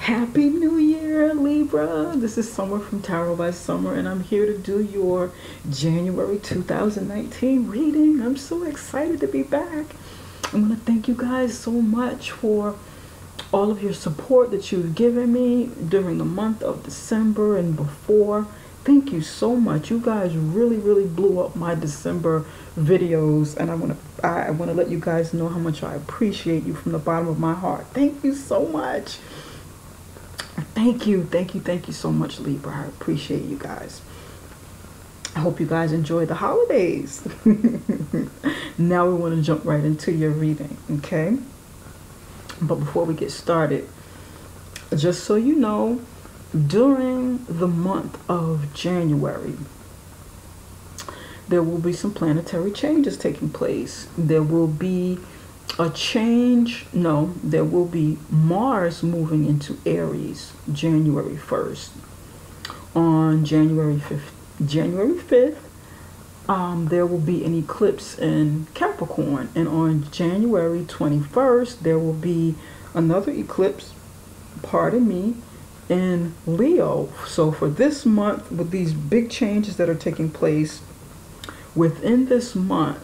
Happy New Year, Libra. This is Summer from Tarot by Summer, and I'm here to do your January 2019 reading. I'm so excited to be back. I want to thank you guys so much for all of your support that you've given me during the month of December and before. Thank you so much. You guys really blew up my December videos, and I want to let you guys know how much I appreciate you from the bottom of my heart. Thank you so much. Thank you so much, Libra. I appreciate you guys. I hope you guys enjoy the holidays. Now we want to jump right into your reading, okay? But before we get started, just so you know, during the month of January, there will be some planetary changes taking place. There will be a change, no, there will be Mars moving into Aries January 1st. On January 5th, there will be an eclipse in Capricorn, and on January 21st, there will be another eclipse, pardon me, in Leo. So for this month, with these big changes that are taking place within this month,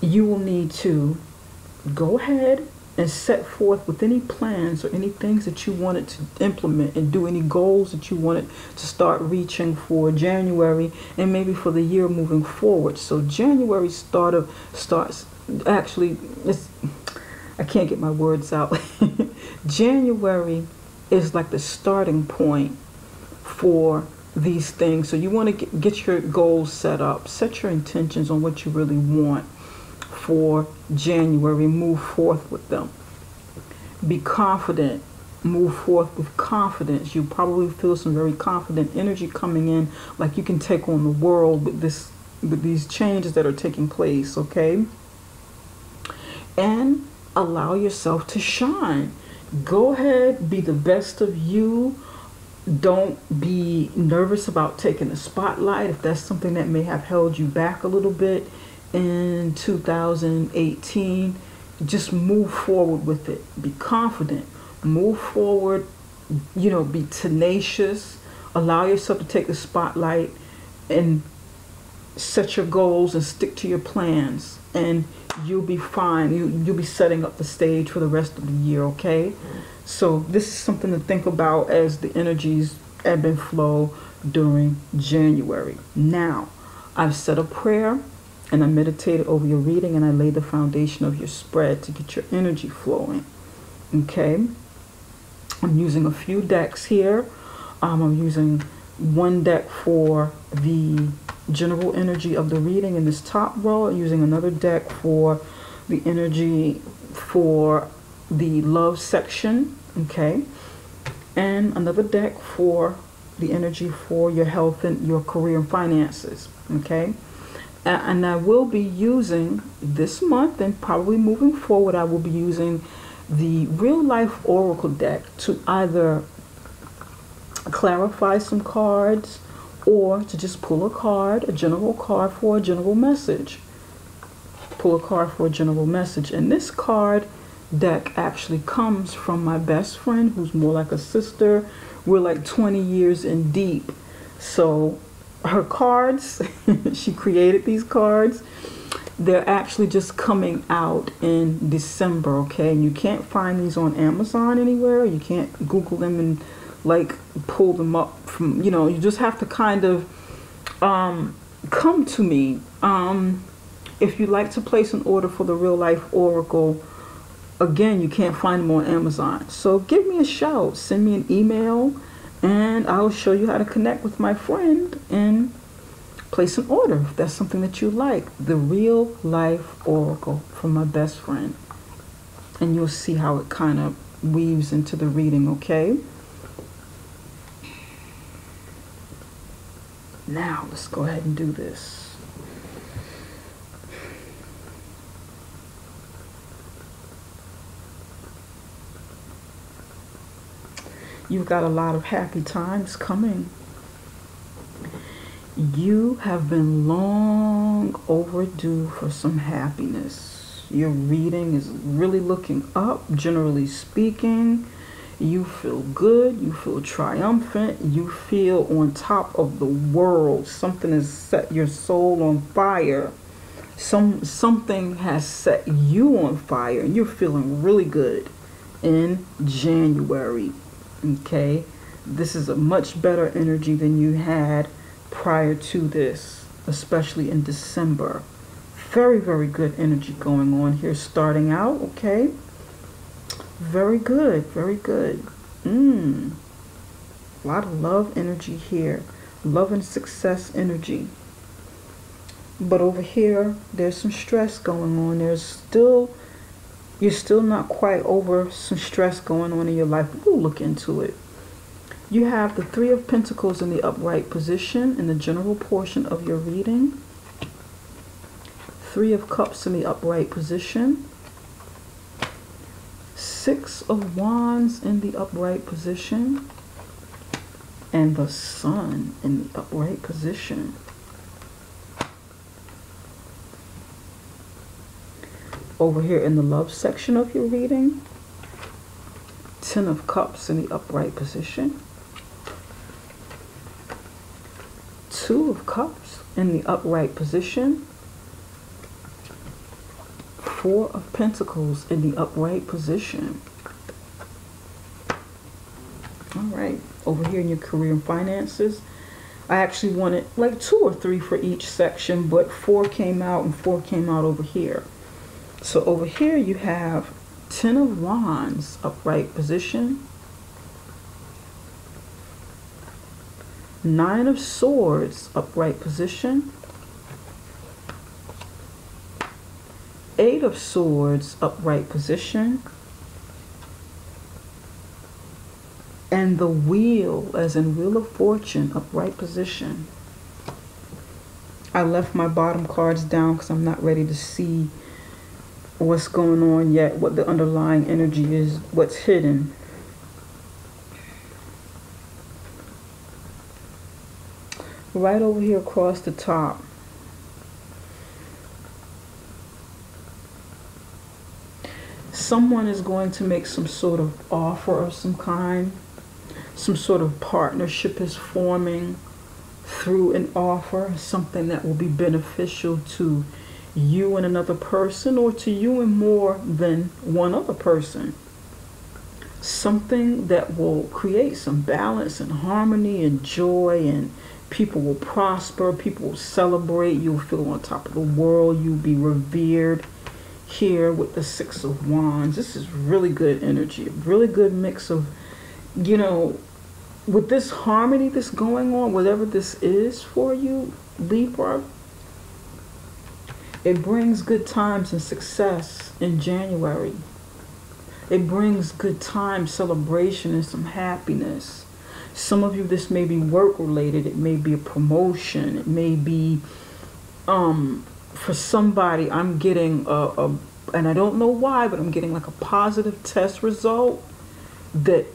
you will need to go ahead and set forth with any plans or any things that you wanted to implement, and do any goals that you wanted to start reaching for January and maybe for the year moving forward. So January starts actually, I can't get my words out. January is like the starting point for these things. So you want to get your goals set up, set your intentions on what you really want for January. Move forth with them. Be confident. Move forth with confidence. You probably feel some very confident energy coming in, like you can take on the world with these changes that are taking place, okay? And allow yourself to shine. Go ahead, be the best of you. Don't be nervous about taking the spotlight if that's something that may have held you back a little bit in 2018. Just move forward with it. Be confident. Move forward. You know, be tenacious. Allow yourself to take the spotlight and set your goals and stick to your plans, and you'll be fine. You'll be setting up the stage for the rest of the year, okay? So this is something to think about as the energies ebb and flow during January. Now, I've said a prayer and I meditated over your reading, and I laid the foundation of your spread to get your energy flowing, okay? I'm using a few decks here. I'm using one deck for the general energy of the reading in this top row, using another deck for the energy for the love section, okay, and another deck for the energy for your health and your career and finances, okay? And I will be using this month, and probably moving forward, I will be using the real life oracle deck to either clarify some cards or to just pull a card, a general card for a general message. Pull a card for a general message. And this card deck actually comes from my best friend, who's more like a sister. We're like 20 years in deep. So her cards, she created these cards. They're actually just coming out in December, okay? And you can't find these on Amazon anywhere. You can't Google them and like pull them up from, you know, you just have to kind of come to me. If you'd like to place an order for the real life oracle, again, you can't find them on Amazon. So give me a shout, send me an email, and I'll show you how to connect with my friend and place an order if that's something that you like. The real life oracle from my best friend. And you'll see how it kind of weaves into the reading, okay? Now, let's go ahead and do this. You've got a lot of happy times coming. You have been long overdue for some happiness. Your reading is really looking up, generally speaking. You feel good. You feel triumphant. You feel on top of the world. Something has set your soul on fire. Something has set you on fire, and you're feeling really good in January. Okay? This is a much better energy than you had prior to this, especially in December. Very, very good energy going on here starting out, okay? Very good, very good. A lot of love energy here. Love and success energy. But over here, there's some stress going on. You're still not quite over some stress going on in your life. We'll look into it. You have the Three of Pentacles in the upright position in the general portion of your reading. Three of Cups in the upright position. Six of Wands in the upright position. And the Sun in the upright position. Over here in the love section of your reading, Ten of Cups in the upright position. Two of Cups in the upright position. Four of Pentacles in the upright position. All right, over here in your career and finances, I actually wanted like 2 or 3 for each section, but 4 came out and 4 came out over here. So over here you have Ten of Wands, upright position. Nine of Swords, upright position. Eight of Swords, upright position. And the Wheel, as in Wheel of Fortune, upright position. I left my bottom cards down because I'm not ready to see what's going on yet, what the underlying energy is, what's hidden. Right over here across the top, someone is going to make some sort of offer of some kind. Some sort of partnership is forming through an offer, something that will be beneficial to you and another person, or to you and more than one other person. Something that will create some balance and harmony and joy, and people will prosper, people will celebrate, you'll feel on top of the world, you'll be revered. Here with the Six of Wands, this is really good energy, a really good mix of, you know, with this harmony that's going on, whatever this is for you, Libra, it brings good times and success in January. It brings good times, celebration, and some happiness. Some of you, this may be work related. It may be a promotion. It may be, for somebody, I'm getting and I don't know why, but I'm getting like a positive test result that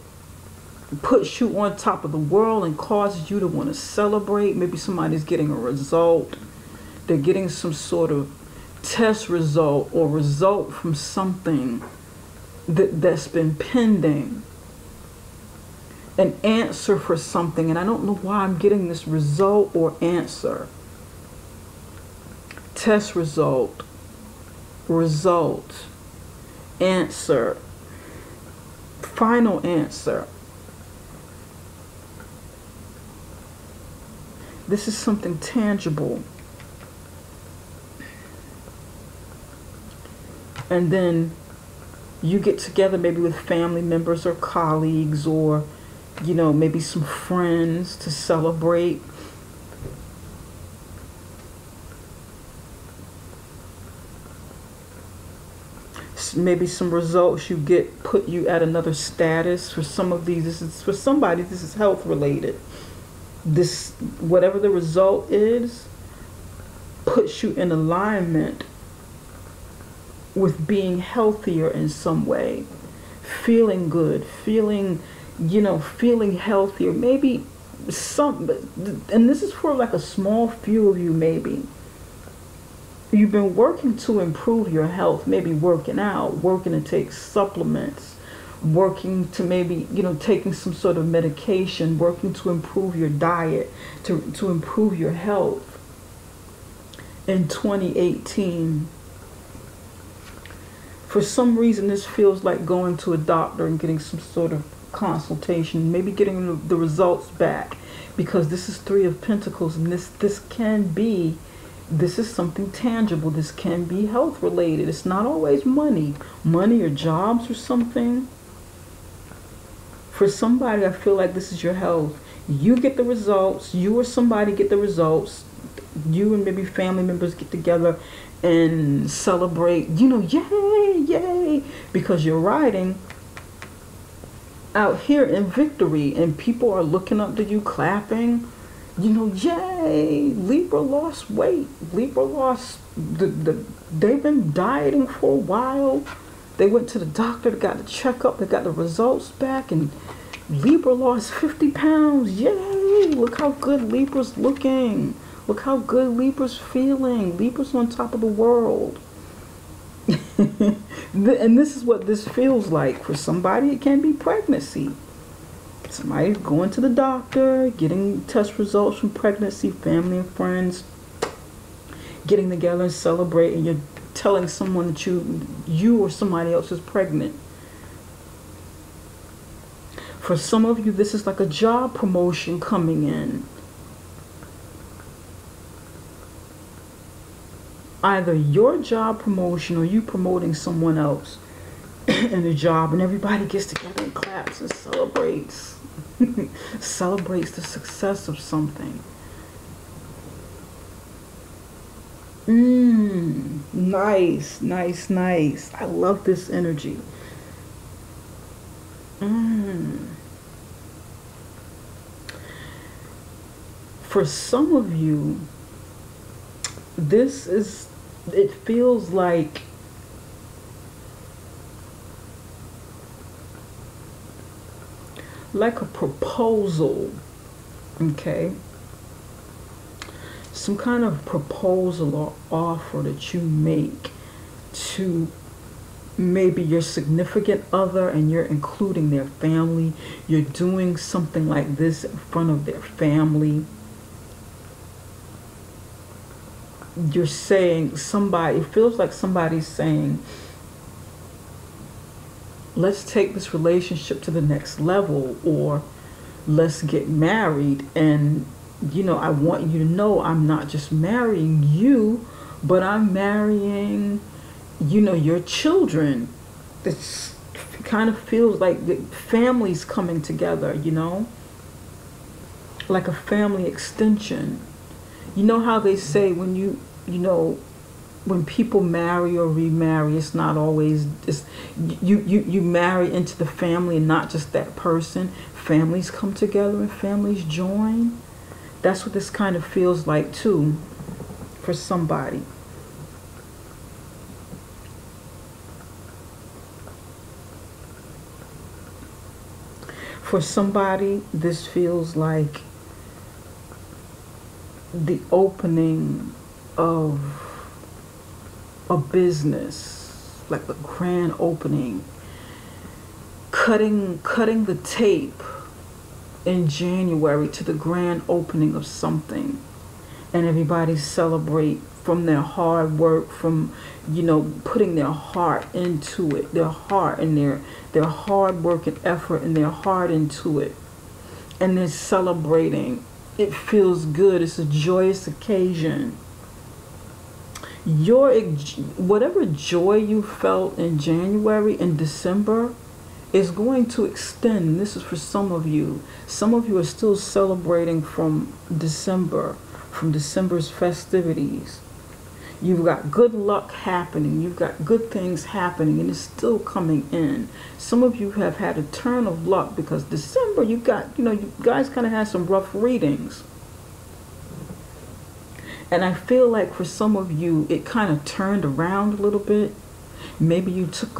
puts you on top of the world and causes you to want to celebrate. Maybe somebody's getting a result. They're getting some sort of test result or result from something that's been pending. An answer for something, and I don't know why I'm getting this result or answer. Test result, answer, final answer. This is something tangible. And then you get together maybe with family members or colleagues, or, you know, maybe some friends to celebrate. Maybe some results you get put you at another status. For some of these, this is for somebody, this is health related. This, whatever the result is, puts you in alignment with being healthier in some way, feeling good, feeling, you know, feeling healthier. Maybe some, and this is for like a small few of you maybe. You've been working to improve your health, maybe working out, working to take supplements, working to maybe, taking some sort of medication, working to improve your diet, to improve your health. In 2018, for some reason, this feels like going to a doctor and getting some sort of consultation, maybe getting the results back, because this is Three of Pentacles, and this is something tangible. This can be health related. It's not always money or jobs or something. For somebody, I feel like this is your health. You get the results. You or somebody get the results. You and maybe family members get together and celebrate, yay, yay, because you're riding out here in victory and people are looking up to you, clapping. Yay, Libra lost weight. Libra lost, they've been dieting for a while. They went to the doctor, they got the checkup, they got the results back, and Libra lost 50 pounds. Yay, look how good Libra's looking. Look how good Libra's feeling. Libra's on top of the world. And this is what this feels like. For somebody, it can be pregnancy. Somebody's going to the doctor, getting test results from pregnancy, family and friends, getting together and celebrating. You're telling someone that you or somebody else is pregnant. For some of you, this is like a job promotion coming in. Either your job promotion or you promoting someone else in a job, and everybody gets together and claps and celebrates. Celebrates the success of something. Nice, nice, nice. I love this energy. For some of you, it feels like a proposal, okay? Some kind of proposal or offer that you make to maybe your significant other, and you're including their family. You're doing something like this in front of their family. You're saying it feels like somebody's saying, let's take this relationship to the next level, or let's get married. And, I want you to know I'm not just marrying you, but I'm marrying, your children. It kind of feels like the families coming together, like a family extension. You know how they say when when people marry or remarry, it's not always you marry into the family and not just that person. Families come together and families join. That's what this kind of feels like too, for somebody. For somebody, this feels like the opening of a business, like the grand opening, cutting the tape in January to the grand opening of something, and everybody celebrate from their hard work, from putting their heart into it, their heart and their hard work and effort and their heart into it, and they're celebrating. It feels good. It's a joyous occasion. Whatever joy you felt in January and December is going to extend. This is for some of you. Some of you are still celebrating from December's festivities. You've got good luck happening. You've got good things happening, and it's still coming in. Some of you have had a turn of luck because December, you guys kind of had some rough readings. And I feel like for some of you, it kind of turned around a little bit. Maybe you took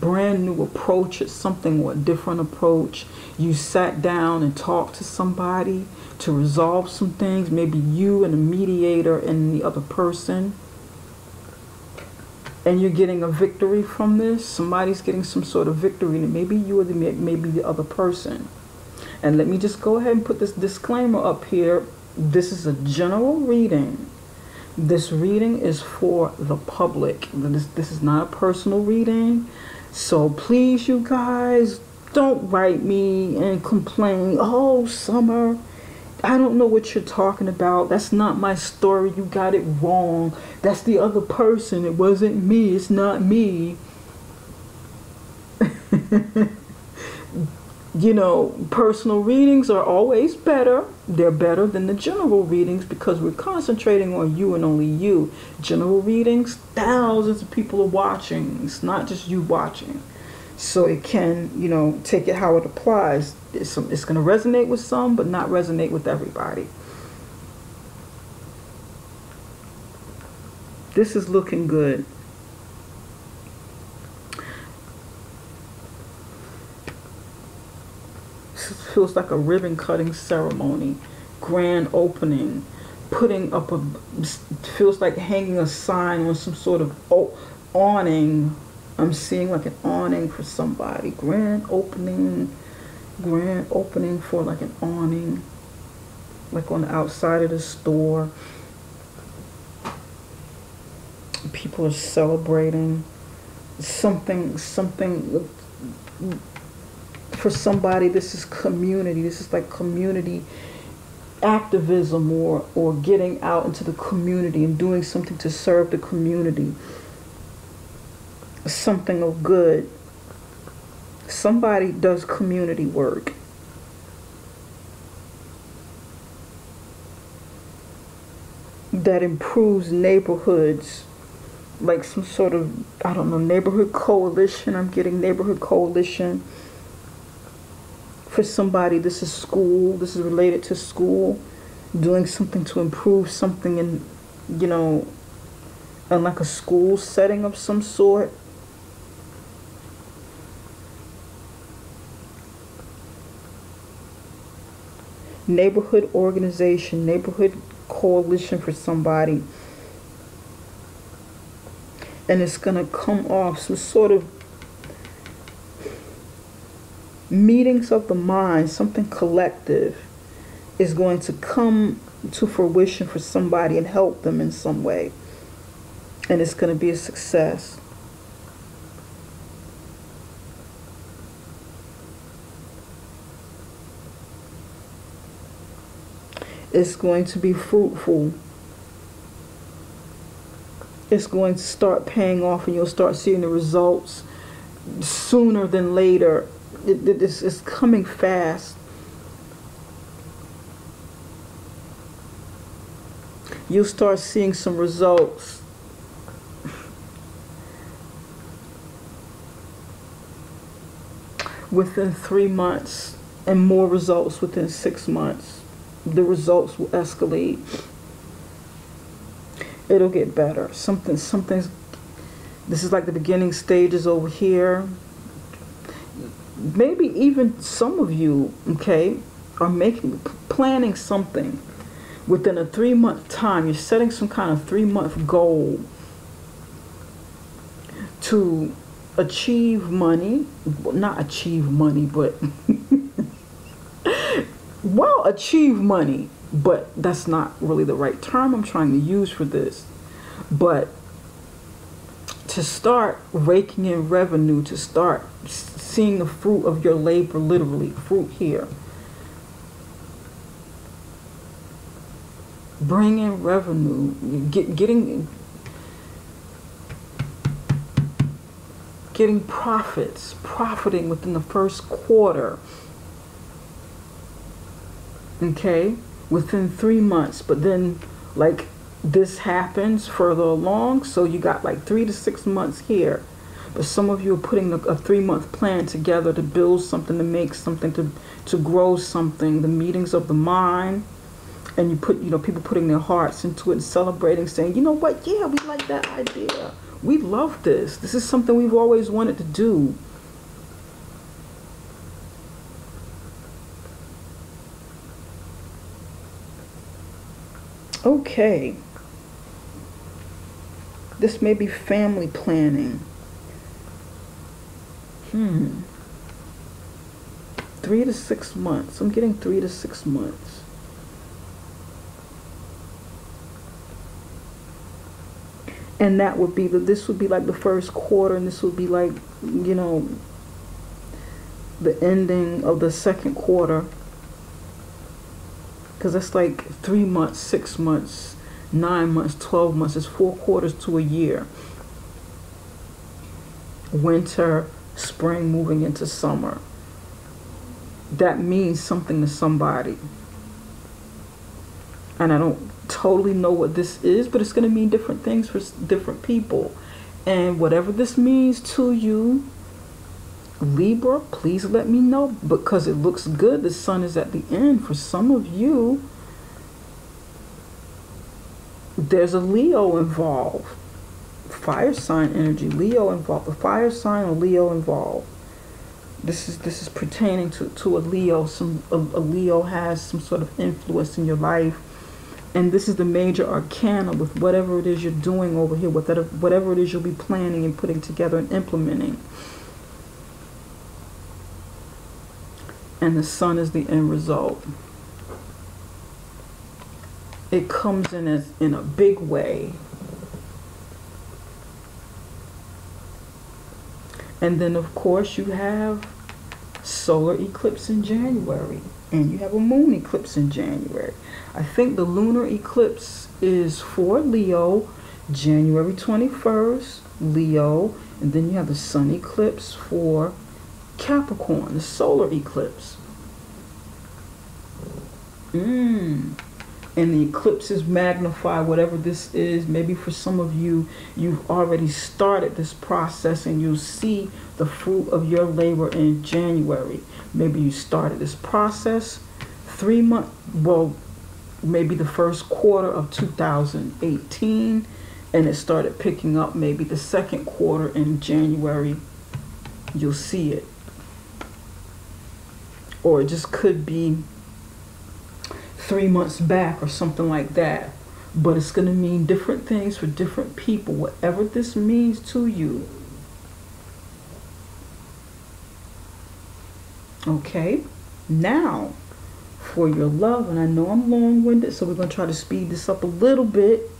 brand new approach at something, or a different approach. You sat down and talked to somebody to resolve some things, maybe you and a mediator and the other person, and you're getting a victory from this. Somebody's getting some sort of victory, and maybe you or maybe the other person. And let me just go ahead and put this disclaimer up here. This is a general reading. This reading is for the public. This is not a personal reading. So please, you guys, don't write me and complain, oh, Summer, I don't know what you're talking about. That's not my story. You got it wrong. That's the other person. It wasn't me. It's not me. You know, personal readings are always better. They're better than the general readings because we're concentrating on you and only you. General readings, thousands of people are watching. It's not just you watching. So it can, you know, take it how it applies. It's going to resonate with some, but not resonate with everybody. This is looking good. Feels like a ribbon cutting ceremony, grand opening, putting up a, feels like hanging a sign on some sort of awning. I'm seeing like an awning for somebody. Grand opening for like an awning, like on the outside of the store. People are celebrating something. For somebody, this is community. This is like community activism, or getting out into the community and doing something to serve the community. Something of good. Somebody does community work. That improves neighborhoods. Like some sort of, I don't know, neighborhood coalition. I'm getting neighborhood coalition. For somebody, this is school. This is related to school. Doing something to improve something in, you know, in like a school setting of some sort. Neighborhood organization, neighborhood coalition for somebody. And it's going to come off some sort of meetings of the mind, something collective is going to come to fruition for somebody and help them in some way. And it's going to be a success. It's going to be fruitful. It's going to start paying off, and you'll start seeing the results sooner than later. It's coming fast. You'll start seeing some results. Within 3 months, and more results within 6 months. The results will escalate. It'll get better. Something's, this is like the beginning stages over here. Maybe even some of you, okay, are planning something within a 3-month time. You're setting some kind of 3-month goal to achieve money. Well, not achieve money, but well, achieve money, but that's not really the right term I'm trying to use for this. But to start raking in revenue, to start seeing the fruit of your labor, literally, fruit here. Bring in revenue, getting profits, profiting within the first quarter. Okay, within 3 months, but then like this happens further along, so you got like 3 to 6 months here. But some of you are putting a 3-month plan together to build something, to make something, to grow something. The meetings of the mind, and you put, you know, people putting their hearts into it and celebrating, saying, you know what, yeah, we like that idea. We love this. This is something we've always wanted to do. Okay. This may be family planning. 3 to 6 months. I'm getting 3 to 6 months. And that would be this would be like the first quarter, and this would be like, you know, the ending of the second quarter. Because that's like 3 months, 6 months, 9 months, 12 months. It's 4 quarters to a year. Winter, spring, moving into summer. That means something to somebody. And I don't totally know what this is, but it's going to mean different things for different people. And whatever this means to you, Libra, please let me know, because it looks good. The sun is at the end. For some of you, there's a Leo involved. Fire sign energy, Leo involved. A fire sign or Leo involved. This is pertaining to a Leo. A Leo has some sort of influence in your life. And this is the major arcana with whatever it is you're doing over here, whatever it is you'll be planning and putting together and implementing. And the sun is the end result. It comes in a big way. And then, of course, you have solar eclipse in January. And you have a moon eclipse in January. I think the lunar eclipse is for Leo, January 21st, Leo. And then you have the sun eclipse for Capricorn, the solar eclipse. And the eclipses magnify whatever this is. Maybe for some of you, you've already started this process and you'll see the fruit of your labor in January. Maybe you started this process 3 months, well, maybe the first quarter of 2018, and it started picking up maybe the second quarter in January. You'll see it. Or it just could be 3 months back or something like that. But it's going to mean different things for different people, whatever this means to you. Okay, now for your love, and I know I'm long-winded, so we're going to try to speed this up a little bit.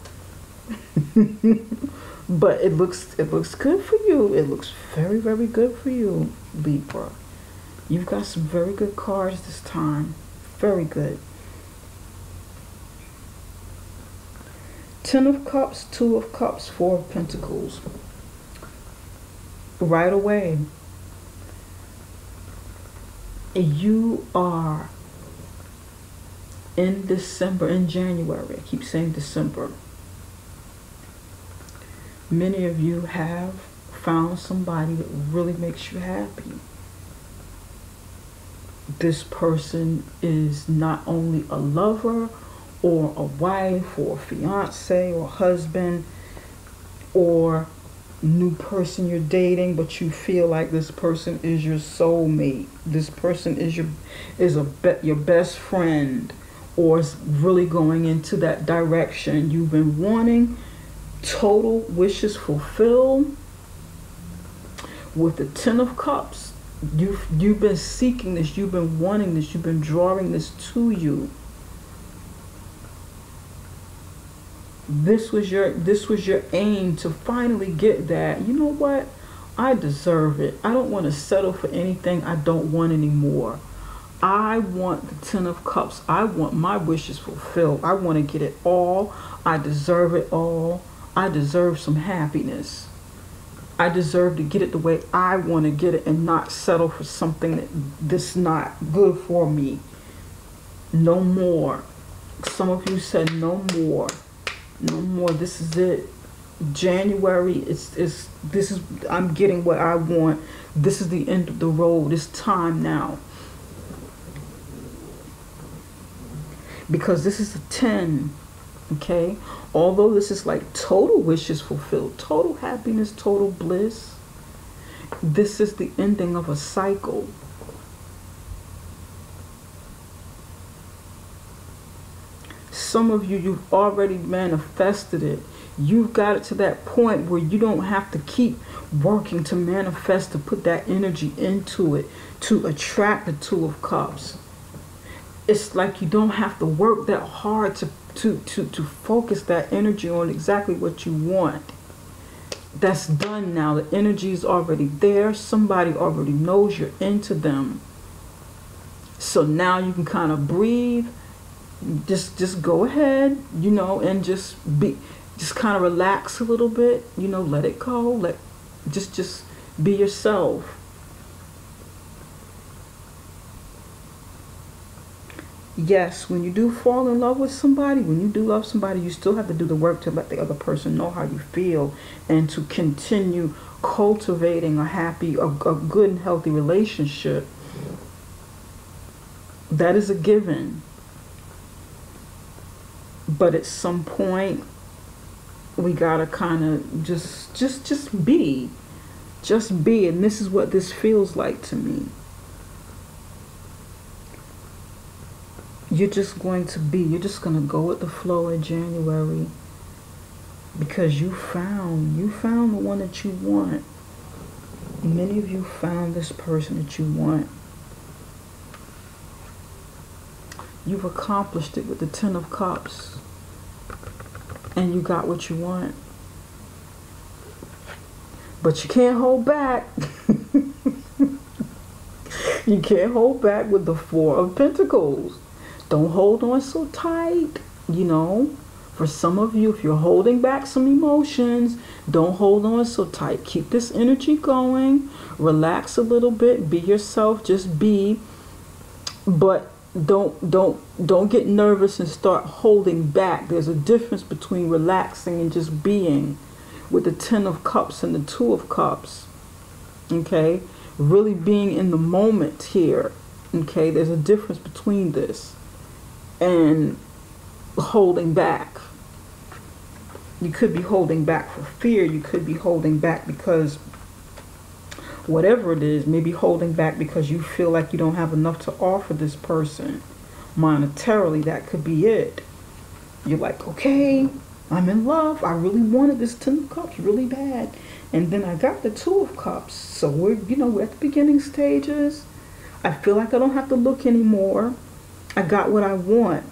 But it looks good for you. It looks very, very good for you, Libra. You've got some very good cards this time. Very good. 10 of Cups, 2 of Cups, 4 of Pentacles. Right away, you are in December, in January. I keep saying December. Many of you have found somebody that really makes you happy. This person is not only a lover or a wife or a fiance or husband or new person you're dating, but you feel like this person is your soulmate. This person is your best friend, or is really going into that direction you've been wanting. Total wishes fulfilled. With the 10 of Cups, you've been seeking this, you've been wanting this, you've been drawing this to you. This was your aim, to finally get that. You know what? I deserve it. I don't want to settle for anything I don't want anymore. I want the 10 of Cups. I want my wishes fulfilled. I want to get it all. I deserve it all. I deserve some happiness. I deserve to get it the way I want to get it and not settle for something that's not good for me. No more. Some of you said no more. No more. This is it. January, I'm getting what I want. This is the end of the road. It's time now. Because this is a 10 Okay, although this is like total wishes fulfilled, total happiness, total bliss, this is the ending of a cycle. Some of you, you've already manifested it. You've got it to that point where you don't have to keep working to manifest, to put that energy into it, to attract the Two of Cups. It's like you don't have to work that hard to focus that energy on exactly what you want. That's done now. The energy is already there. Somebody already knows you're into them. So now you can kind of breathe. Just go ahead, you know, and just kind of relax a little bit, you know, let it go. Just be yourself. Yes, when you do fall in love with somebody, when you do love somebody, you still have to do the work to let the other person know how you feel and to continue cultivating a happy, a good and healthy relationship. That is a given. But at some point, we gotta kind of just be. And this is what this feels like to me. You're just going to be. You're just going to go with the flow in January. Because you found the one that you want. Many of you found this person that you want. You've accomplished it with the Ten of Cups. And you got what you want. But you can't hold back. You can't hold back with the Four of Pentacles. Don't hold on so tight, you know. For some of you, if you're holding back some emotions, don't hold on so tight. Keep this energy going. Relax a little bit. Be yourself. Just be. But don't get nervous and start holding back. There's a difference between relaxing and just being. With the Ten of Cups and the Two of Cups. Okay? Really being in the moment here. Okay? There's a difference between this and holding back. You could be holding back for fear. You could be holding back because whatever it is, maybe holding back because you feel like you don't have enough to offer this person monetarily. That could be it. You're like, okay, I'm in love. I really wanted this Ten of Cups really bad. And then I got the Two of Cups. So we're at the beginning stages. I feel like I don't have to look anymore. I got what I want.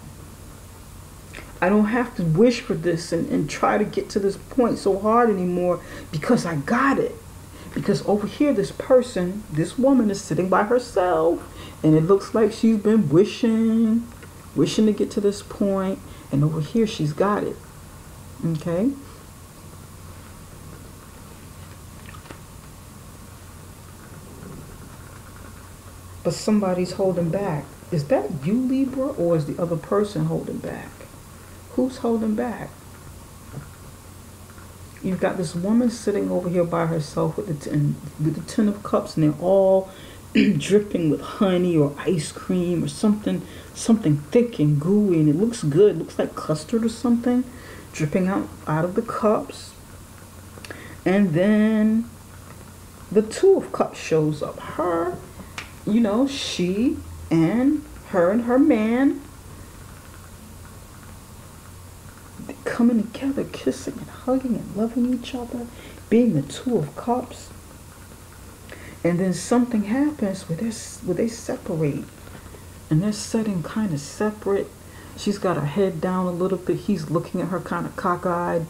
I don't have to wish for this and try to get to this point so hard anymore because I got it. Because over here, this person, this woman is sitting by herself and it looks like she's been wishing to get to this point. And over here, she's got it. Okay? But somebody's holding back. Is that you, Libra, or is the other person holding back? Who's holding back? You've got this woman sitting over here by herself with the Ten of Cups, and they're all dripping with honey or ice cream or something thick and gooey, and it looks good. It looks like custard or something dripping out of the cups. And then the Two of Cups shows up. Her, she and her man, they're coming together, kissing and hugging and loving each other, being the Two of Cups. And then something happens where they separate, and they're sitting kind of separate. She's got her head down a little bit. He's looking at her kind of cockeyed,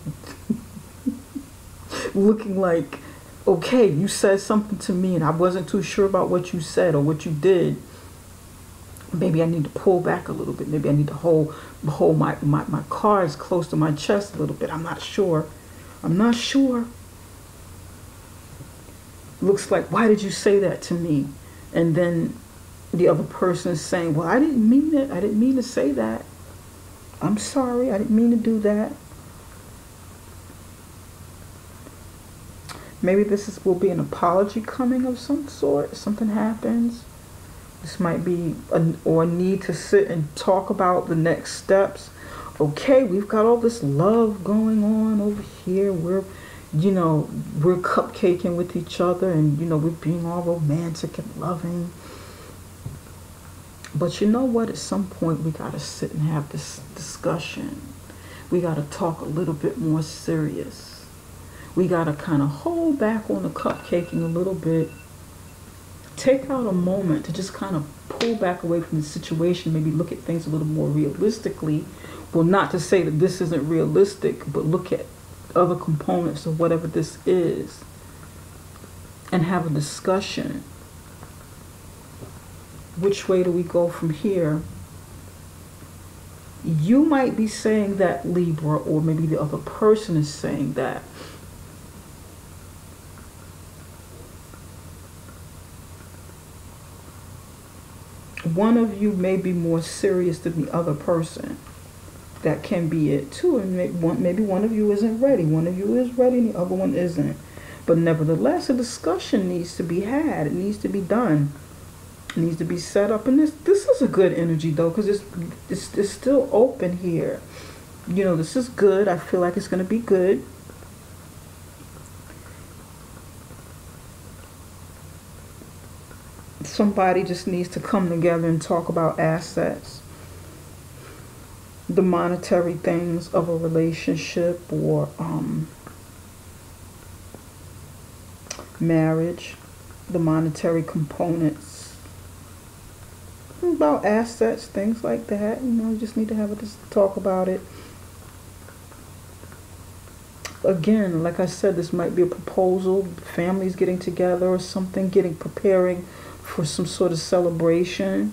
looking like, okay, you said something to me and I wasn't too sure about what you said or what you did. Maybe I need to pull back a little bit. Maybe I need to hold my cards close to my chest a little bit. I'm not sure. Looks like, why did you say that to me? And then the other person is saying, well, I didn't mean it. I didn't mean to say that. I'm sorry. I didn't mean to do that. Maybe will be an apology coming of some sort. Something happens. This might be a need to sit and talk about the next steps okay, we've got all this love going on over here. We're cupcaking with each other, and we're being all romantic and loving. But you know what? At some point, we got to sit and have this discussion. We got to talk a little bit more serious. We got to kind of hold back on the cupcaking a little bit. Take out a moment to just kind of pull back away from the situation, maybe look at things a little more realistically. Well, not to say that this isn't realistic, but look at other components of whatever this is and have a discussion. Which way do we go from here? You might be saying that, Libra, or maybe the other person is saying that. One of you may be more serious than the other person. That can be it too. And maybe one of you isn't ready. One of you is ready and the other one isn't. But nevertheless, a discussion needs to be had. It needs to be done. It needs to be set up. And this is a good energy though, because it's still open here. This is good. I feel like it's going to be good. Somebody just needs to come together and talk about assets, the monetary things of a relationship, or marriage, the monetary components, about assets, things like that. You just need to have a talk about it. Again, like I said, this might be a proposal, families getting together or something, preparing for some sort of celebration.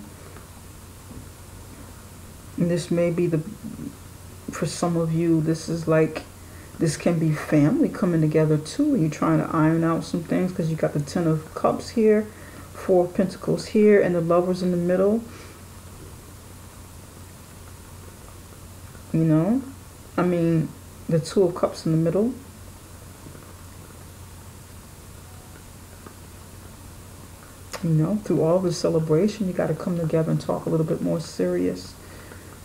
And this may be for some of you, this can be family coming together too. You're trying to iron out some things because you got the Ten of Cups here, Four of Pentacles here, and the Lovers in the middle. I mean, the Two of Cups in the middle. Through all the celebration, you got to come together and talk a little bit more serious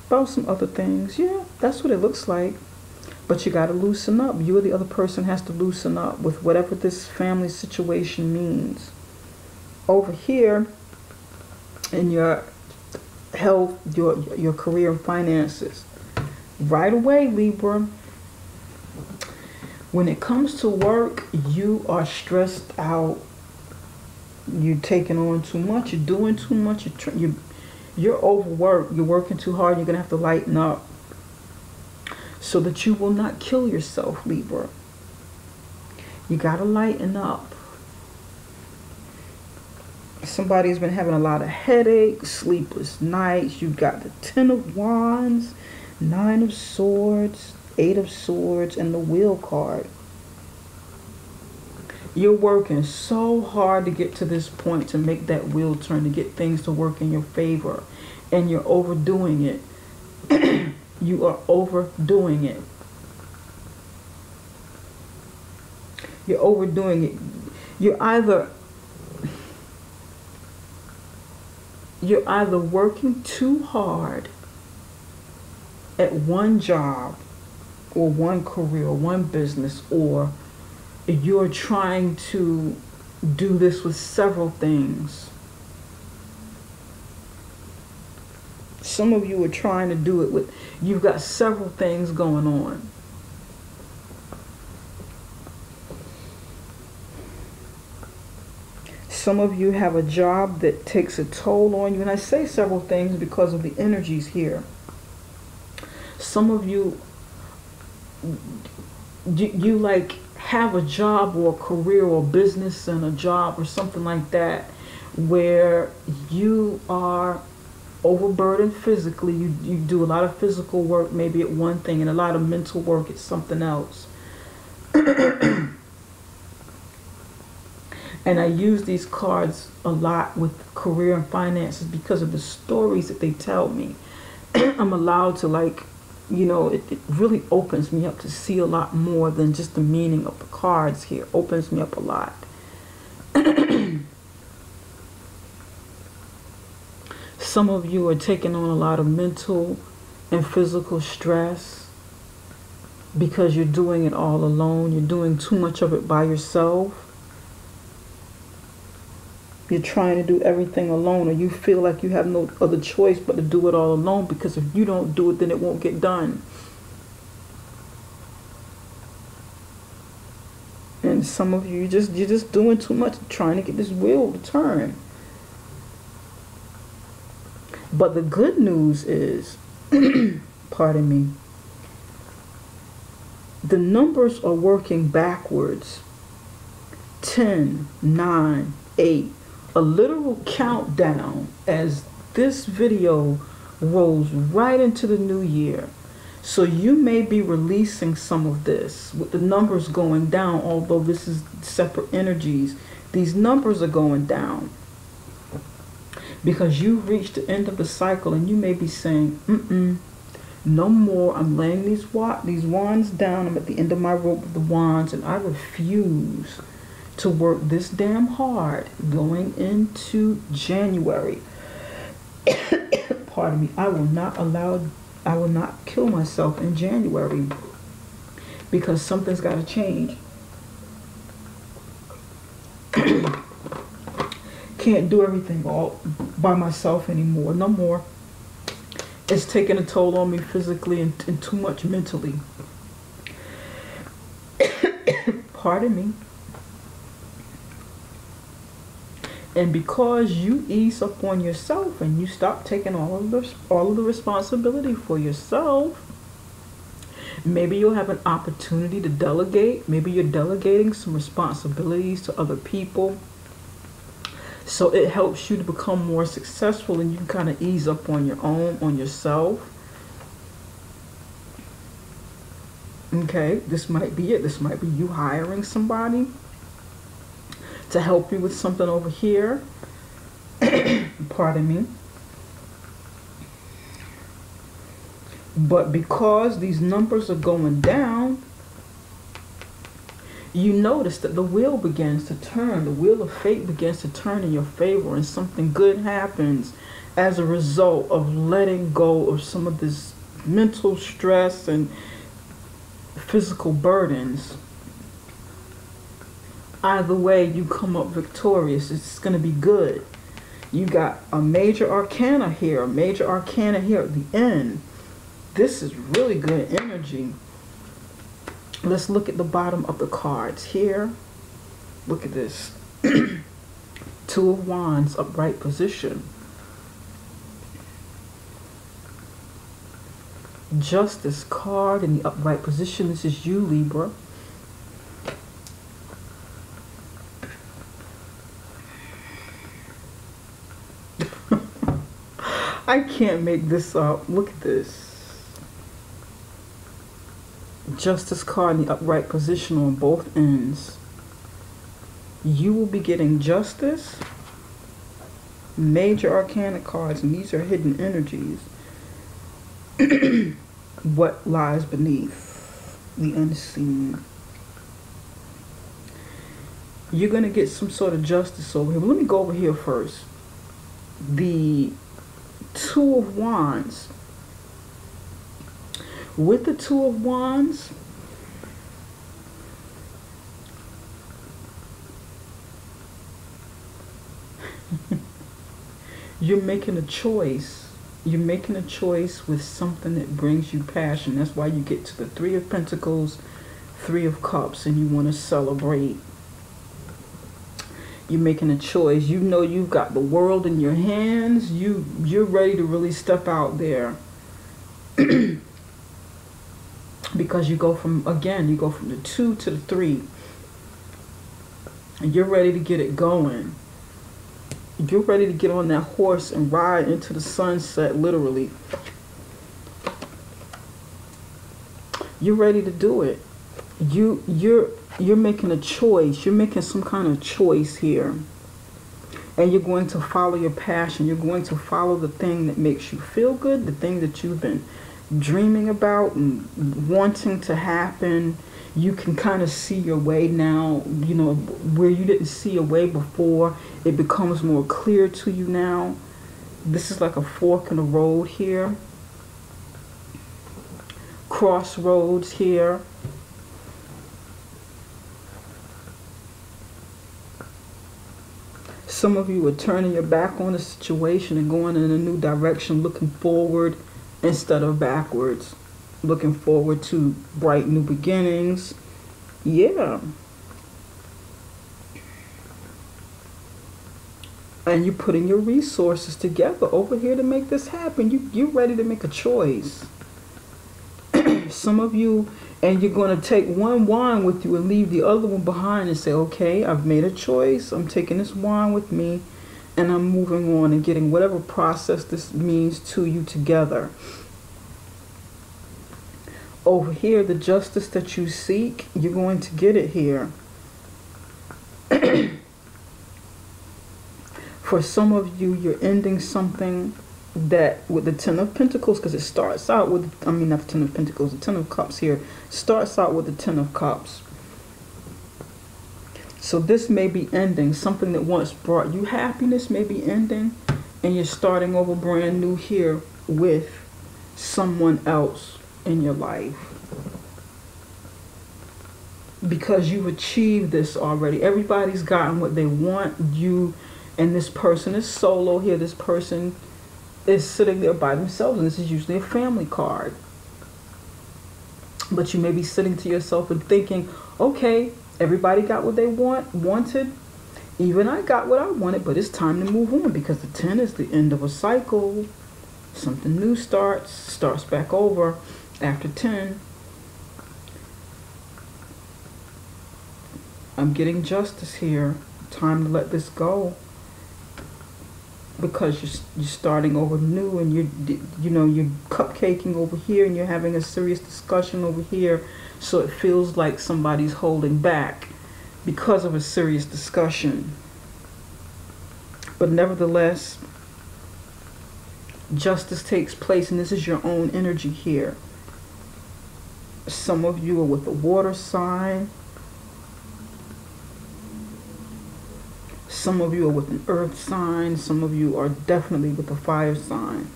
about some other things. Yeah, that's what it looks like. But you got to loosen up. You or the other person has to loosen up with whatever this family situation means. Over here, in your health, your career and finances, right away, Libra, when it comes to work, you are stressed out. You're taking on too much. You're doing too much. You're overworked. You're working too hard. You're going to have to lighten up so that you will not kill yourself, Libra. You got to lighten up. Somebody's been having a lot of headaches, sleepless nights. You've got the Ten of Wands, Nine of Swords, Eight of Swords, and the Wheel card. You're working so hard to get to this point, to make that wheel turn, to get things to work in your favor. And you're overdoing it. You are overdoing it. You're overdoing it. You're either working too hard at one job or one career or one business, or you're trying to do this with several things. Some of you are trying to do it with, you've got several things going on. Some of you have a job that takes a toll on you. And I say several things because of the energies here. Some of you, you like have a job or a career or business and a job or something like that where you are overburdened physically. You do a lot of physical work maybe at one thing and a lot of mental work at something else. And I use these cards a lot with career and finances because of the stories that they tell me. I'm allowed to, like, it really opens me up to see a lot more than just the meaning of the cards here. Opens me up a lot. Some of you are taking on a lot of mental and physical stress because you're doing it all alone. You're doing too much of it by yourself. You're trying to do everything alone, or you feel like you have no other choice but to do it all alone, because if you don't do it, then it won't get done. And some of you, you're just doing too much, trying to get this wheel to turn. But the good news is, pardon me, the numbers are working backwards. 10, 9, 8. A literal countdown as this video rolls right into the new year. So you may be releasing some of this with the numbers going down, although this is separate energies. These numbers are going down because you reached the end of the cycle, and you may be saying, no more. I'm laying these wands down. I'm at the end of my rope of the wands, and I refuse to work this damn hard going into January. Pardon me. I will not kill myself in January, because something's got to change. Can't do everything all by myself anymore. No more. It's taking a toll on me physically and too much mentally. Pardon me. And because you ease up on yourself and you stop taking all of the responsibility for yourself, maybe you'll have an opportunity to delegate. Maybe you're delegating some responsibilities to other people. So it helps you to become more successful, and you can kind of ease up on your own, on yourself. Okay, this might be it. This might be you hiring somebody to help you with something over here. Pardon me. But because these numbers are going down, you notice that the wheel begins to turn. The wheel of fate begins to turn in your favor, and something good happens as a result of letting go of some of this mental stress and physical burdens. Either way, you come up victorious. It's going to be good. You got a major arcana here, a major arcana here at the end. This is really good energy. Let's look at the bottom of the cards here. Look at this. Two of Wands, upright position. Justice card in the upright position. This is you, Libra. I can't make this up. Look at this. Justice card in the upright position on both ends. You will be getting justice. Major arcana cards, and these are hidden energies. What lies beneath the unseen. You're going to get some sort of justice over here. But let me go over here first. The Two of Wands. With the Two of Wands, you're making a choice. You're making a choice with something that brings you passion. That's why you get to the Three of Pentacles, Three of Cups, and you want to celebrate. You're making a choice. You know you've got the world in your hands. You're ready to really step out there. Because you go from the 2 to the 3. And you're ready to get it going. You're ready to get on that horse and ride into the sunset, literally. You're ready to do it. You're making a choice. You're making some kind of choice here. And you're going to follow your passion. You're going to follow the thing that makes you feel good, the thing that you've been dreaming about and wanting to happen. You can kind of see your way now, you know, where you didn't see your way before. It becomes more clear to you now. This is like a fork in the road here. crossroads here. Some of you are turning your back on the situation and going in a new direction, looking forward instead of backwards. Looking forward to bright new beginnings. Yeah. And you're putting your resources together over here to make this happen. You're ready to make a choice. Some of you, and you're going to take one wand with you and leave the other one behind and say, okay, I've made a choice. I'm taking this wand with me and I'm moving on and getting whatever process this means to you together. Over here, the justice that you seek, you're going to get it here. For some of you, you're ending something that with the Ten of Pentacles, because it starts out with, I mean, not the Ten of Pentacles, the Ten of Cups here starts out with the Ten of Cups. So this may be ending. Something that once brought you happiness may be ending, and you're starting over brand new here with someone else in your life. Because you've achieved this already. Everybody's gotten what they want. You and this person is solo here. This person is sitting there by themselves, and this is usually a family card. But you may be sitting to yourself and thinking, okay, everybody got what they wanted. Even I got what I wanted, but it's time to move on, because the 10 is the end of a cycle. Something new starts back over after 10. I'm getting justice here. Time to let this go. Because you're starting over new, and you're cupcaking over here, and you're having a serious discussion over here, so it feels like somebody's holding back because of a serious discussion. But nevertheless, justice takes place, and this is your own energy here. Some of you are with the water sign. Some of you are with an earth sign. Some of you are definitely with a fire sign.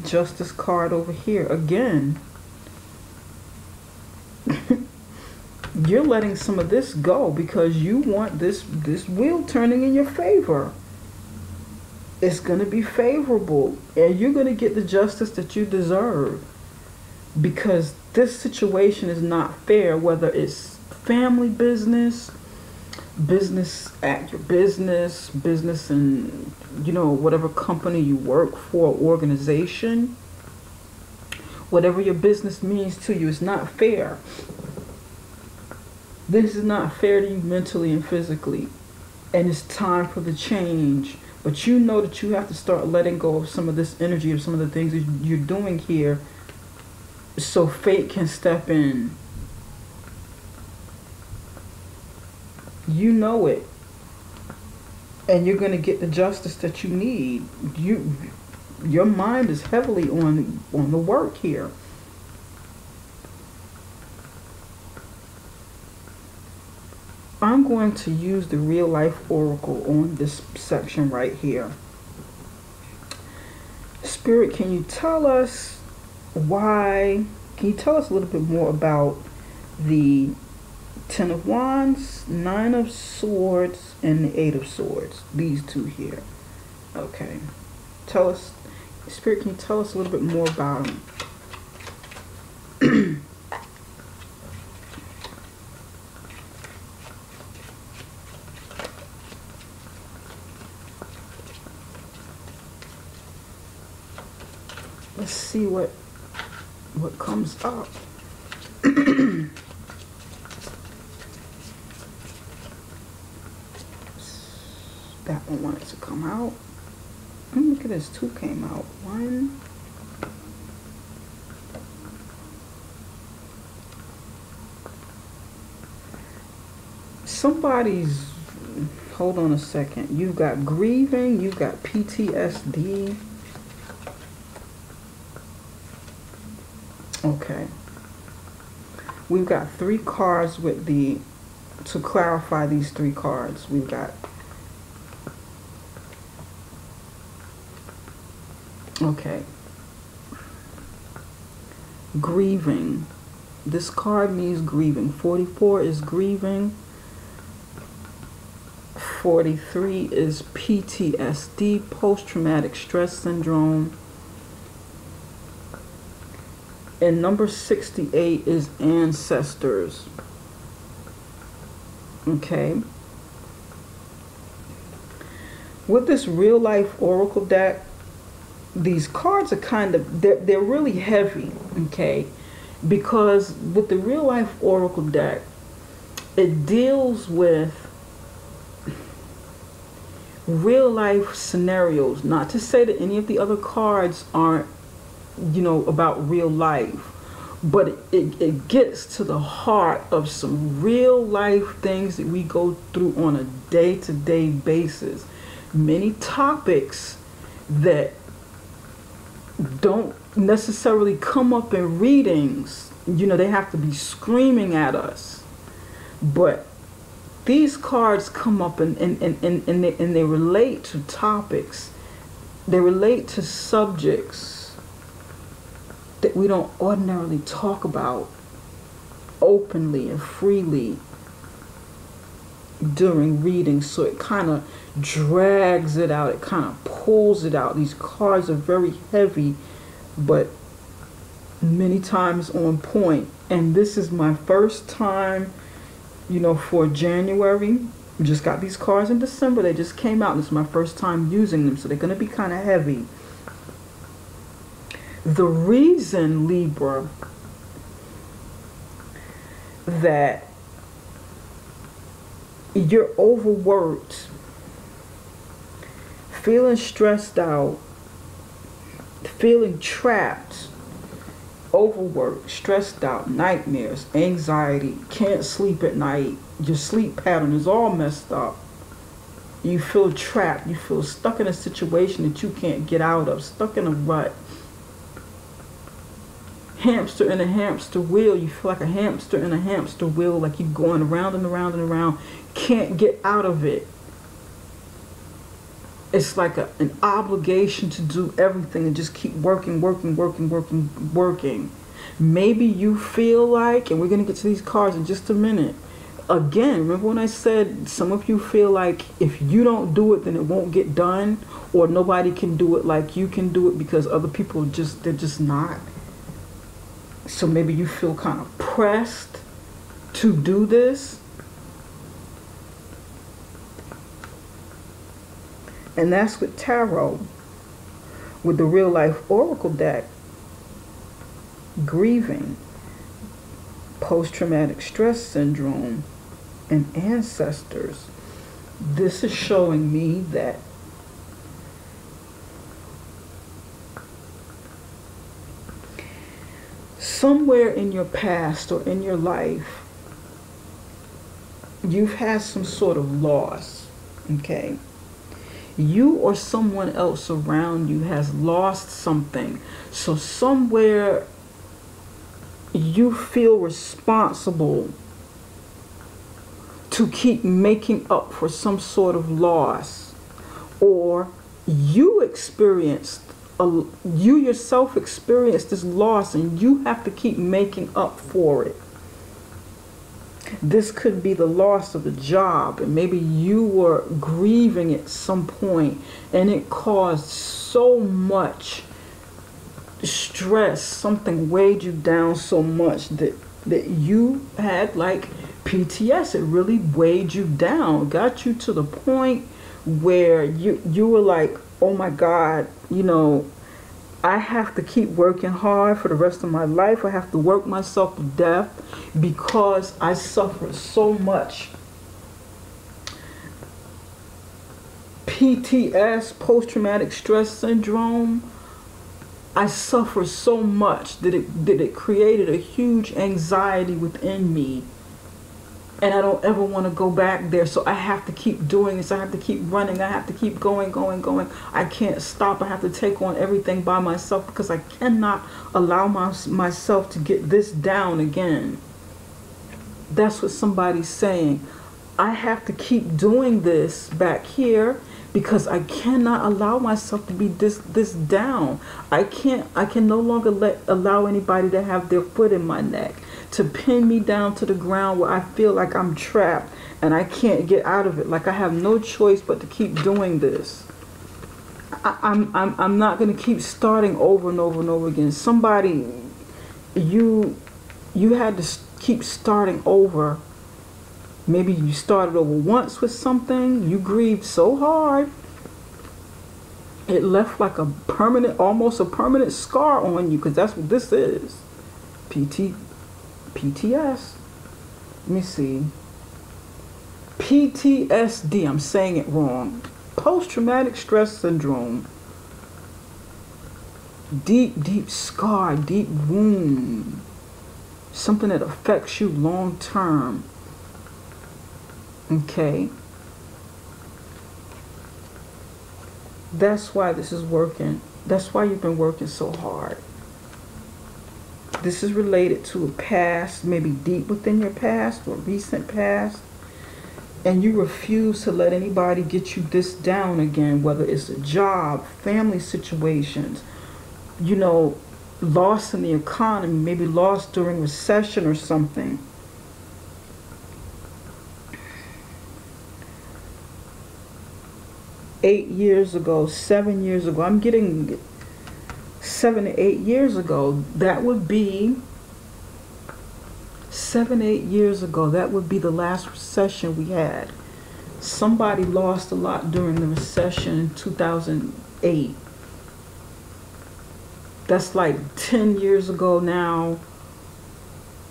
Justice card over here. Again, you're letting some of this go because you want this wheel turning in your favor. It's going to be favorable, and you're going to get the justice that you deserve, because this situation is not fair, whether it's family business, business at your business, business in, whatever company you work for, organization, whatever your business means to you, it's not fair. This is not fair to you mentally and physically, and it's time for the change. But you know that you have to start letting go of some of this energy, of some of the things that you're doing here, so fate can step in. You know it, and you're going to get the justice that you need. Your mind is heavily on the work here. I'm going to use the real life oracle on this section right here. Spirit, can you tell us why? Can you tell us a little bit more about the 10 of Wands, 9 of Swords, and the 8 of Swords? These two here. Okay. Tell us, Spirit, can you tell us a little bit more about them? Let's see what comes up. That one wanted to come out. Look at this, 2 came out. 1. Somebody's, hold on a second. You've got grieving, you've got PTSD. Okay. We've got 3 cards with to clarify these 3 cards. We've got, Okay. Grieving. This card means grieving. 44 is grieving. 43 is PTSD, post-traumatic stress syndrome. And number 68 is ancestors. Okay. With this real life oracle deck, these cards are kind of, they're really heavy, okay? Because with the real life oracle deck, it deals with real life scenarios. Not to say that any of the other cards aren't, you know, about real life, but it gets to the heart of some real life things that we go through on a day-to-day basis. Many topics that don't necessarily come up in readings. You know, they have to be screaming at us. But these cards come up and they relate to topics. They relate to subjects that we don't ordinarily talk about openly and freely during readings. So it kind of drags it out. It kind of pulls it out. These cards are very heavy, but many times on point. And this is my first time, you know, for January. We just got these cards in December. They just came out. This is my first time using them, so they're going to be kind of heavy. The reason, Libra, that you're overworked, feeling stressed out, feeling trapped, overworked, stressed out, nightmares, anxiety, can't sleep at night, your sleep pattern is all messed up. You feel trapped, you feel stuck in a situation that you can't get out of, stuck in a rut. Hamster in a hamster wheel. You feel like a hamster in a hamster wheel, like you're going around and around and around, can't get out of it. It's like an obligation to do everything and just keep working. Maybe you feel like, and we're going to get to these cards in just a minute. Again, remember when I said some of you feel like if you don't do it, then it won't get done, or nobody can do it like you can do it because other people they're just not. So maybe you feel kind of pressed to do this. And that's with tarot. With the real life oracle deck, grieving, post-traumatic stress syndrome, and ancestors. This is showing me that somewhere in your past or in your life, you've had some sort of loss, okay? You or someone else around you has lost something. So somewhere you feel responsible to keep making up for some sort of loss, or you yourself experienced this loss and you have to keep making up for it. This could be the loss of a job, and maybe you were grieving at some point and it caused so much stress, something weighed you down so much that you had like PTS. It really weighed you down, got you to the point where you were like, oh my God, you know, I have to keep working hard for the rest of my life. I have to work myself to death because I suffered so much PTS, post-traumatic stress syndrome. I suffered so much that it created a huge anxiety within me. And I don't ever want to go back there. So I have to keep doing this. I have to keep running. I have to keep going. I can't stop. I have to take on everything by myself because I cannot allow myself to get this down again. That's what somebody's saying. I have to keep doing this back here because I cannot allow myself to be this down. I can no longer allow anybody to have their foot in my neck, to pin me down to the ground where I feel like I'm trapped and I can't get out of it. Like I have no choice but to keep doing this. I'm not going to keep starting over and over and over again. Somebody, you had to keep starting over. Maybe you started over once with something, you grieved so hard, it left like a permanent, almost a permanent scar on you, because that's what this is. PTS. Let me see. PTSD, I'm saying it wrong. Post-traumatic stress syndrome. Deep scar, deep wound. Something that affects you long term. Okay? That's why this is working. That's why you've been working so hard. This is related to a past, maybe deep within your past or recent past. And you refuse to let anybody get you this down again, whether it's a job, family situations, you know, loss in the economy, maybe loss during recession or something. Seven years ago, I'm getting 7 to 8 years ago, that would be 7, 8 years ago, that would be the last recession we had. Somebody lost a lot during the recession in 2008. That's like 10 years ago now.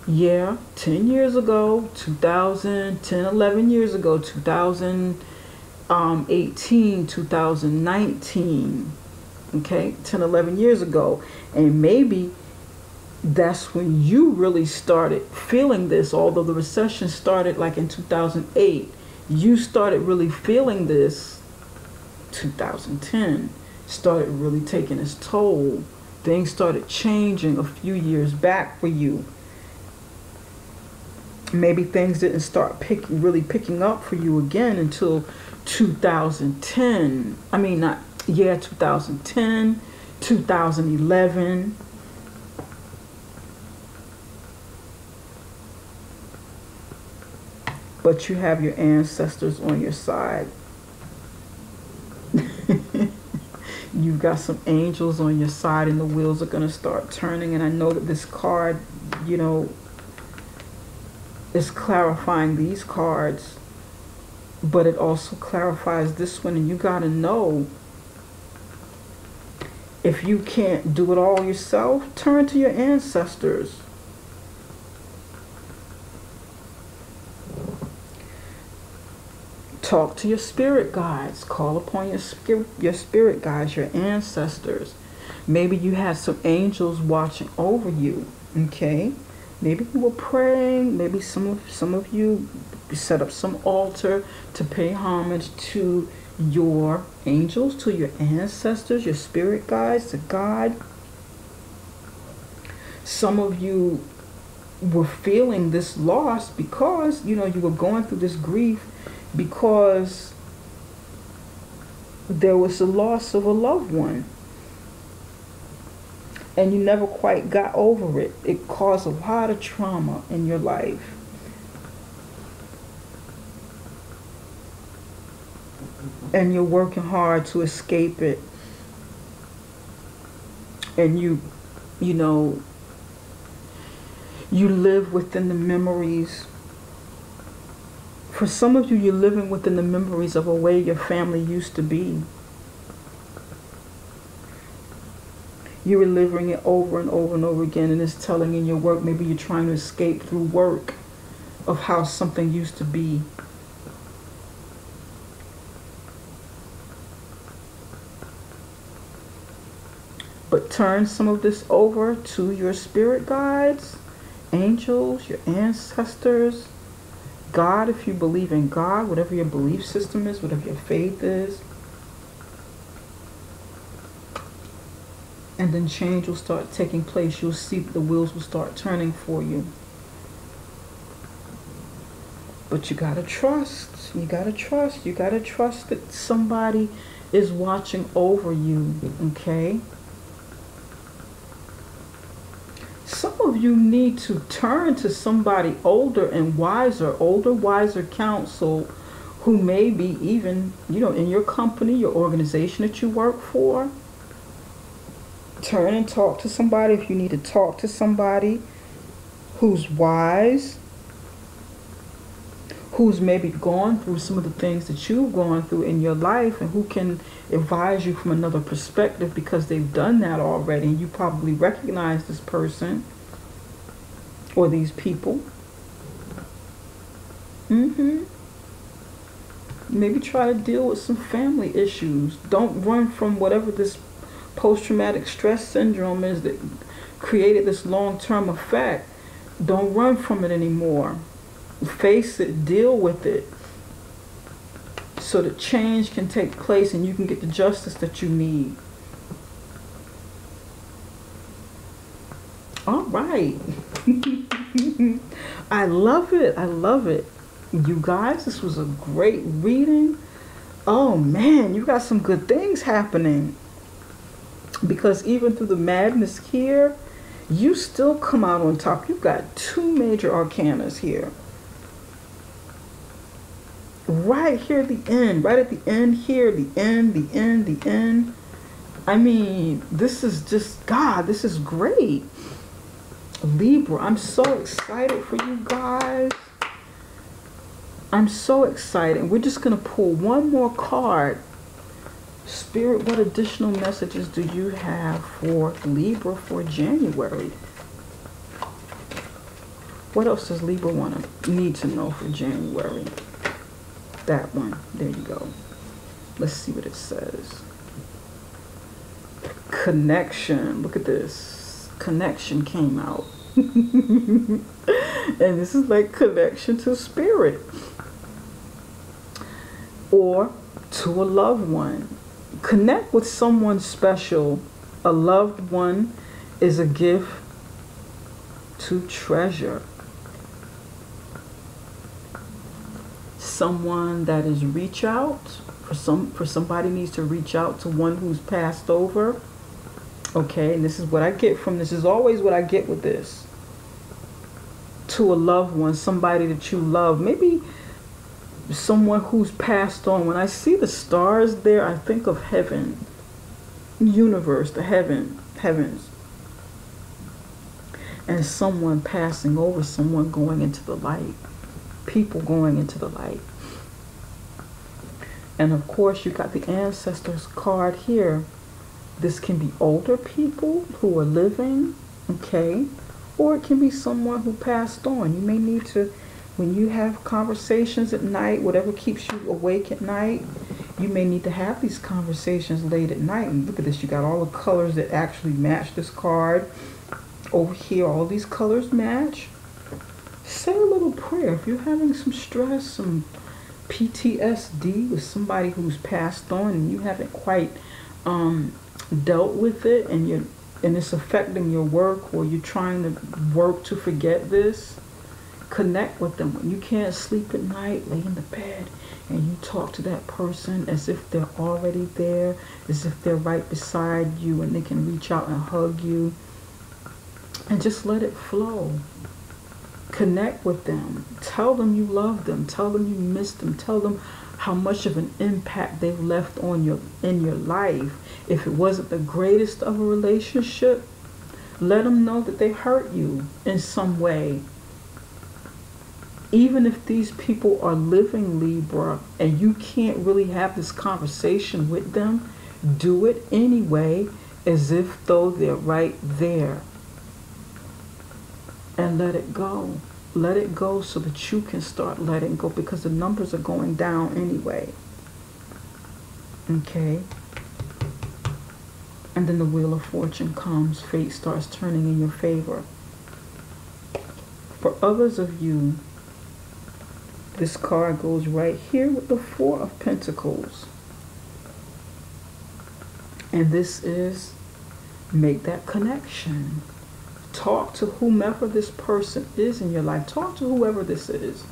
Yeah, 10 years ago, 2010, 11 years ago, 2018, 2019. Okay, 10, 11 years ago. And maybe that's when you really started feeling this, although the recession started like in 2008. You started really feeling this 2010, started really taking its toll. Things started changing a few years back for you. Maybe things didn't start really picking up for you again until 2010. 2010, 2011. But you have your ancestors on your side. You've got some angels on your side, and the wheels are going to start turning. And I know that this card, you know, is clarifying these cards, but it also clarifies this one. And you got to know, if you can't do it all yourself, turn to your ancestors. Talk to your spirit guides. Call upon your spirit guides, your ancestors. Maybe you had some angels watching over you. Okay? Maybe you were praying. Maybe some of you set up some altar to pay homage to your angels, to your ancestors, your spirit guides, to God. Some of you were feeling this loss because, you know, you were going through this grief because there was the loss of a loved one. And you never quite got over it. It caused a lot of trauma in your life. And you're working hard to escape it. And you know, you live within the memories. For some of you, you're living within the memories of a way your family used to be. You're reliving it over and over and over again, and it's telling in your work. Maybe you're trying to escape through work of how something used to be. But turn some of this over to your spirit guides, angels, your ancestors, God, if you believe in God, whatever your belief system is, whatever your faith is. And then change will start taking place. You'll see that the wheels will start turning for you. But you gotta trust. You gotta trust. You gotta trust that somebody is watching over you, okay? Some of you need to turn to somebody older, wiser counsel, who may be even, in your company, your organization that you work for. Turn and talk to somebody if you need to talk to somebody who's wise, who's maybe gone through some of the things that you've gone through in your life, and who can advise you from another perspective, because they've done that already and you probably recognize this person or these people. Maybe try to deal with some family issues. Don't run from whatever this post-traumatic stress syndrome is that created this long-term effect. Don't run from it anymore. Face it, deal with it, so that change can take place and you can get the justice that you need. All right. I love it. I love it. You guys, this was a great reading. Oh man, you got some good things happening. Because even through the madness here, you still come out on top. You've got 2 major arcanas here. Right here at the end, right at the end here, the end. I mean, this is just, God, this is great. Libra, I'm so excited for you guys. I'm so excited. We're just going to pull one more card. Spirit, what additional messages do you have for Libra for January? What else does Libra need to know for January? That one. There you go. Let's see what it says. Connection. Look at this. Connection came out. And this is like connection to spirit. Or to a loved one. Connect with someone special. A loved one is a gift to treasure. Someone that is reach out for somebody needs to reach out to one who's passed over. Okay, and this is what I get from this. Is always what I get with this. To a loved one, somebody that you love, maybe someone who's passed on. When I see the stars there, I think of heaven, universe, the heavens, and someone passing over, someone going into the light, people going into the light. And of course, you got the ancestors card here. This can be older people who are living, okay, or it can be someone who passed on. You may need to, when you have conversations at night, whatever keeps you awake at night, you may need to have these conversations late at night. And look at this, you got all the colors that actually match this card. Over here, all these colors match. Say a little prayer. If you're having some stress, some PTSD with somebody who's passed on and you haven't quite dealt with it, and it's affecting your work, or you're trying to work to forget this, connect with them. When you can't sleep at night, lay in the bed and you talk to that person as if they're already there, as if they're right beside you and they can reach out and hug you, and just let it flow. Connect with them. Tell them you love them. Tell them you miss them. Tell them how much of an impact they've left on in your life. If it wasn't the greatest of a relationship, let them know that they hurt you in some way. Even if these people are living, Libra, and you can't really have this conversation with them, do it anyway, as if though they're right there. And let it go. Let it go so that you can start letting go, because the numbers are going down anyway. Okay? And then the Wheel of Fortune comes. Fate starts turning in your favor. For others of you, this card goes right here with the Four of Pentacles. And this is, make that connection. Talk to whomever this person is in your life. Talk to whoever this is.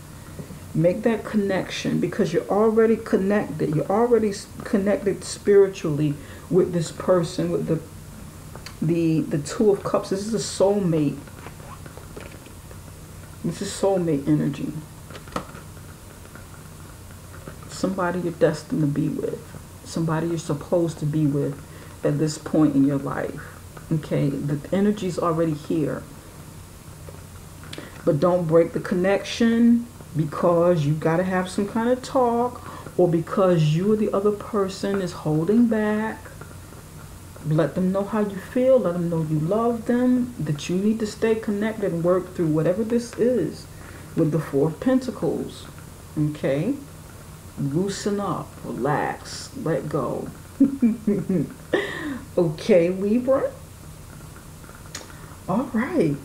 Make that connection, because you're already connected. You're already connected spiritually with this person, with the Two of Cups. This is a soulmate. This is soulmate energy. Somebody you're destined to be with. Somebody you're supposed to be with at this point in your life. Okay, the energy's already here. But don't break the connection because you got to have some kind of talk, or because you or the other person is holding back. Let them know how you feel. Let them know you love them, that you need to stay connected and work through whatever this is with the Four of Pentacles. Okay? Loosen up, relax, let go. Okay, Libra? All right.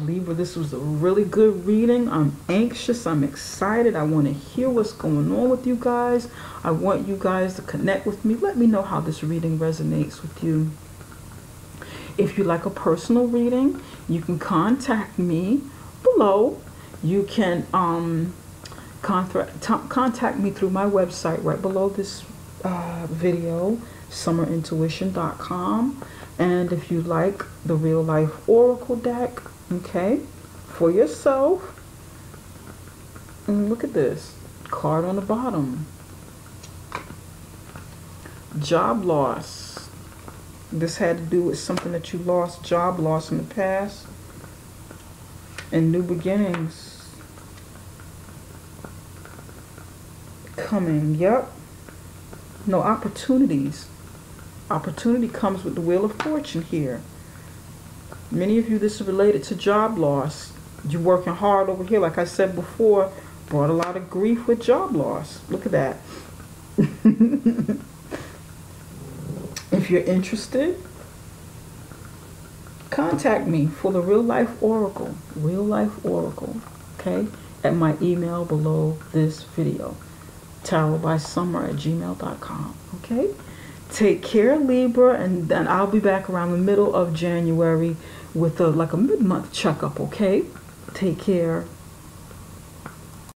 Libra, this was a really good reading. I'm anxious. I'm excited. I want to hear what's going on with you guys. I want you guys to connect with me. Let me know how this reading resonates with you. If you like a personal reading, you can contact me below. You can contact me through my website right below this video, summerintuition.com. And if you like the real life oracle deck, okay, for yourself, and look at this card on the bottom. Job loss. This had to do with something that you lost, job loss in the past, and new beginnings coming. Yep. No, opportunities. Opportunity comes with the Wheel of Fortune here. Many of you, this is related to job loss. You're working hard over here, like I said before, brought a lot of grief with job loss. Look at that. If you're interested, contact me for the Real Life Oracle. Real Life Oracle, okay? At my email below this video. tarotbysummer@gmail.com, okay? Take care, Libra, and then I'll be back around the middle of January with like a mid-month checkup, okay? Take care.